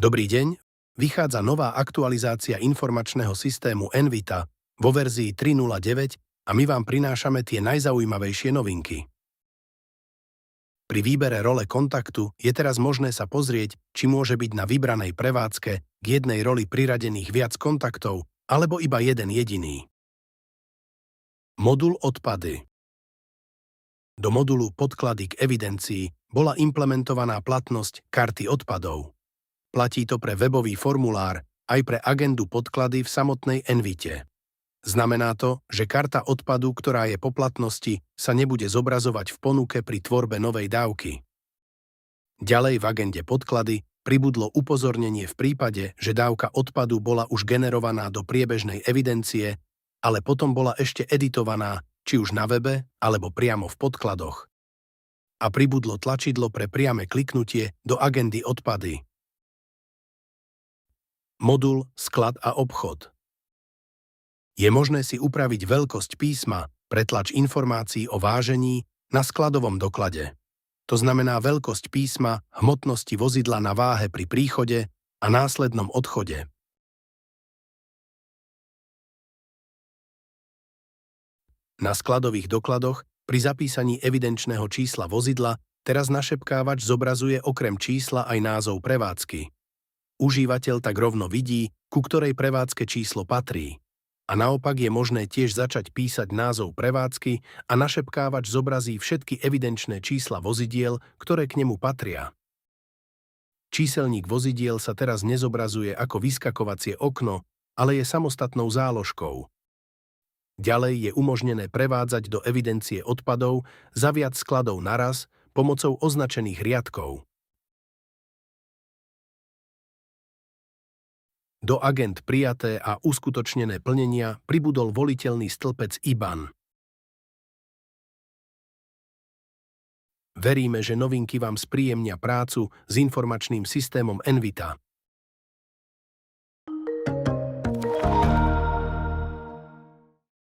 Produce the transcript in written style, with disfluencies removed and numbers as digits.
Dobrý deň, vychádza nová aktualizácia informačného systému Envita vo verzii 3.09 a my vám prinášame tie najzaujímavejšie novinky. Pri výbere role kontaktu je teraz možné sa pozrieť, či môže byť na vybranej prevádzke k jednej roli priradených viac kontaktov alebo iba jeden jediný. Modul odpady. Do modulu podklady k evidencii bola implementovaná platnosť karty odpadov. Platí to pre webový formulár aj pre agendu podklady v samotnej Envite. Znamená to, že karta odpadu, ktorá je po platnosti, sa nebude zobrazovať v ponuke pri tvorbe novej dávky. Ďalej v agende podklady pribudlo upozornenie v prípade, že dávka odpadu bola už generovaná do priebežnej evidencie, ale potom bola ešte editovaná, či už na webe, alebo priamo v podkladoch. A pribudlo tlačidlo pre priame kliknutie do agendy odpady. Modul Sklad a obchod. Je možné si upraviť veľkosť písma pre tlač informácií o vážení na skladovom doklade. To znamená veľkosť písma, hmotnosti vozidla na váhe pri príchode a následnom odchode. Na skladových dokladoch pri zapísaní evidenčného čísla vozidla teraz našepkávač zobrazuje okrem čísla aj názov prevádzky. Užívateľ tak rovno vidí, ku ktorej prevádzke číslo patrí. A naopak je možné tiež začať písať názov prevádzky a našepkávač zobrazí všetky evidenčné čísla vozidiel, ktoré k nemu patria. Číselník vozidiel sa teraz nezobrazuje ako vyskakovacie okno, ale je samostatnou záložkou. Ďalej je umožnené prevádzať do evidencie odpadov za viac skladov naraz pomocou označených riadkov. Do agent prijaté a uskutočnené plnenia pribudol voliteľný stĺpec IBAN. Veríme, že novinky vám spríjemnia prácu s informačným systémom Envita.